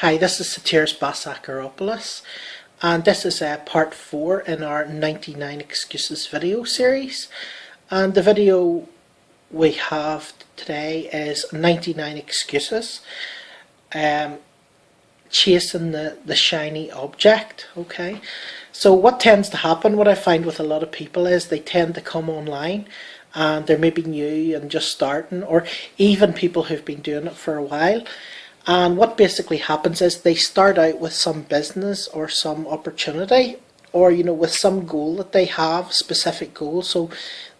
Hi, this is Satiris Basakaropoulos, and this is part 4 in our 99 Excuses video series. And the video we have today is 99 Excuses, chasing the shiny object. Okay, so what tends to happen, what I find with a lot of people, is they tend to come online and they're maybe new and just starting, or even people who've been doing it for a while. And what basically happens is they start out with some business or some opportunity, or with some goal that they have, specific goal. So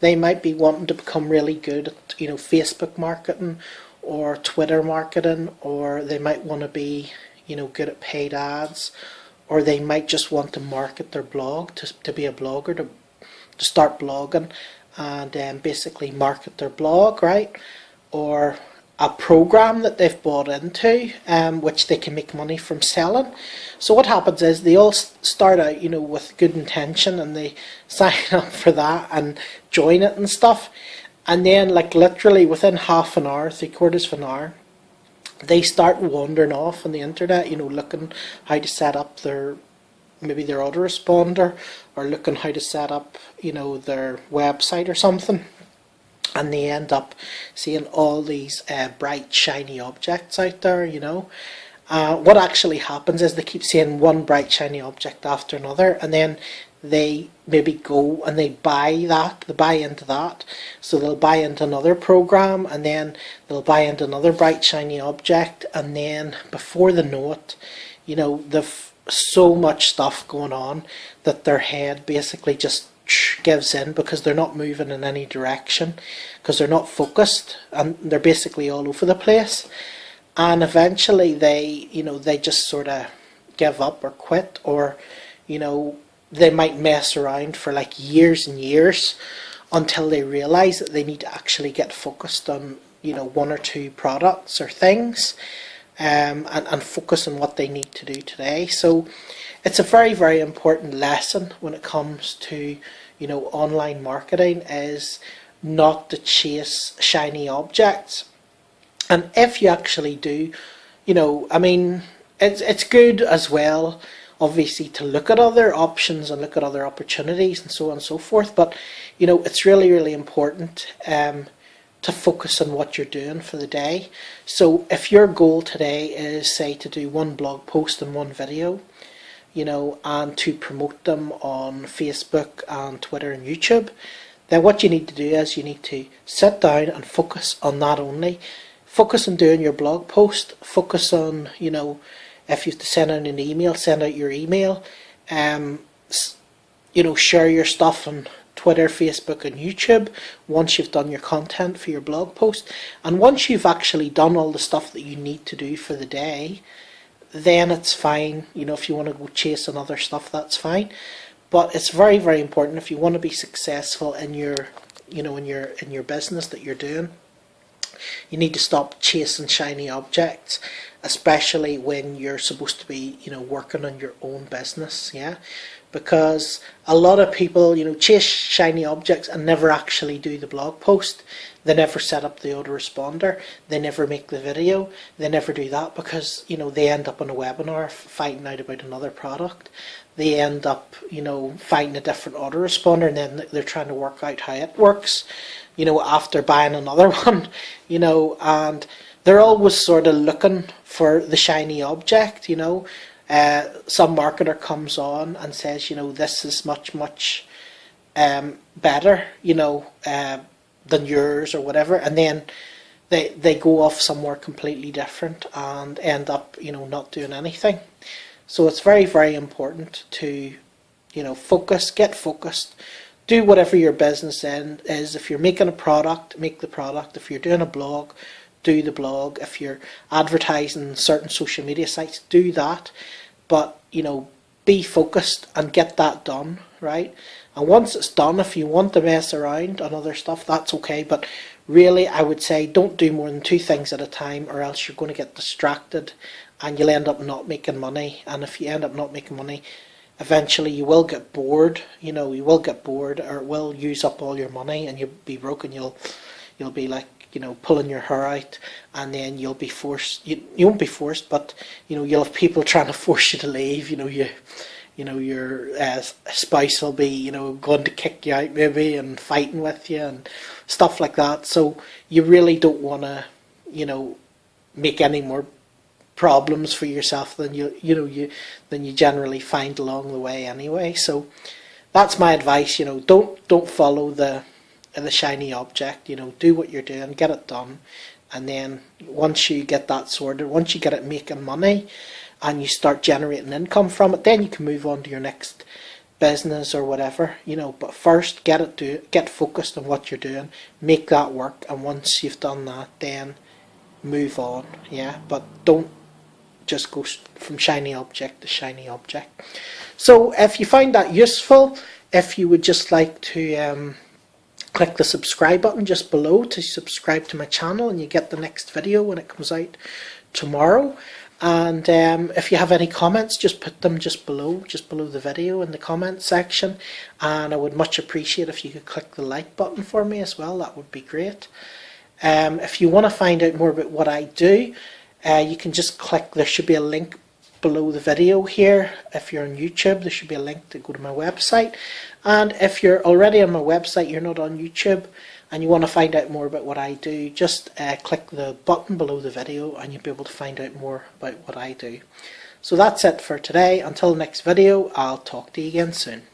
they might be wanting to become really good at Facebook marketing or Twitter marketing, or they might want to be good at paid ads, or they might just want to market their blog, to be a blogger, to start blogging and basically market their blog, right? Or a program that they've bought into, which they can make money from selling. So what happens is they all start out, with good intention, and they sign up for that and join it and stuff. And then, like, literally within half an hour, 3/4 of an hour, they start wandering off on the internet, looking how to set up maybe their autoresponder, or looking how to set up, their website or something. And they end up seeing all these bright shiny objects out there. What actually happens is they keep seeing one bright shiny object after another, and then they maybe go and they buy into that. So they'll buy into another program, and then they'll buy into another bright shiny object, and then before they know it, they've so much stuff going on that their head basically just gives in, because they're not moving in any direction, because they're not focused, and they're basically all over the place. And eventually they just sort of give up or quit, or they might mess around for like years and years until they realize that they need to actually get focused on one or two products or things, and focus on what they need to do today. So it's a very, very important lesson when it comes to online marketing, is not to chase shiny objects. And if you actually do, it's good as well, obviously, to look at other options and look at other opportunities and so on and so forth. But it's really, really important to focus on what you're doing for the day. So if your goal today is, say, to do one blog post and one video, and to promote them on Facebook and Twitter and YouTube, then what you need to do is you need to sit down and focus on that only. Focus on doing your blog post. Focus on, if you have to send out an email, send out your email. Share your stuff on Twitter, Facebook and YouTube once you've done your content for your blog post. And once you've actually done all the stuff that you need to do for the day, then it's fine. If you want to go chase other stuff, that's fine. But it's very, very important, if you want to be successful in your in your business that you're doing, you need to stop chasing shiny objects, especially when you're supposed to be working on your own business. Yeah, because a lot of people chase shiny objects and never actually do the blog post. They never set up the autoresponder, they never make the video, they never do that, because they end up on a webinar finding out about another product. They end up finding a different autoresponder, and then they're trying to work out how it works after buying another one, and they're always sort of looking for the shiny object. Some marketer comes on and says this is much better than yours or whatever, and then they go off somewhere completely different and end up not doing anything. So it's very, very important to focus, get focused, do whatever your business end is. If you're making a product, make the product. If you're doing a blog, do the blog. If you're advertising certain social media sites, do that. But be focused and get that done, right? And once it's done, if you want to mess around on other stuff, that's okay. But really, I would say don't do more than 2 things at a time, or else you're going to get distracted and you'll end up not making money. And if you end up not making money, eventually you will get bored. You will get bored, or it will use up all your money, and you'll be broke, and you'll be like pulling your hair out, and then you'll be forced. You won't be forced, but you'll have people trying to force you to leave. Your spouse will be going to kick you out maybe and fighting with you and stuff like that. So you really don't want to make any more problems for yourself than you generally find along the way anyway. So that's my advice. Don't follow the shiny object. Do what you're doing, get it done, and then once you get that sorted, once you get it making money and you start generating income from it, then you can move on to your next business or whatever. But first get focused on what you're doing, make that work, and once you've done that, then move on. But don't just go from shiny object to shiny object. So if you find that useful, if you would just like to click the subscribe button just below to subscribe to my channel, and you get the next video when it comes out tomorrow. And if you have any comments, just put them just below the video in the comment section, and I would much appreciate if you could click the like button for me as well. That would be great. If you want to find out more about what I do, you can just click, there should be a link below the video here. If you're on YouTube, there should be a link to go to my website, and if you're already on my website, you're not on YouTube, and you want to find out more about what I do, just click the button below the video and you'll be able to find out more about what I do. So that's it for today. Until the next video, I'll talk to you again soon.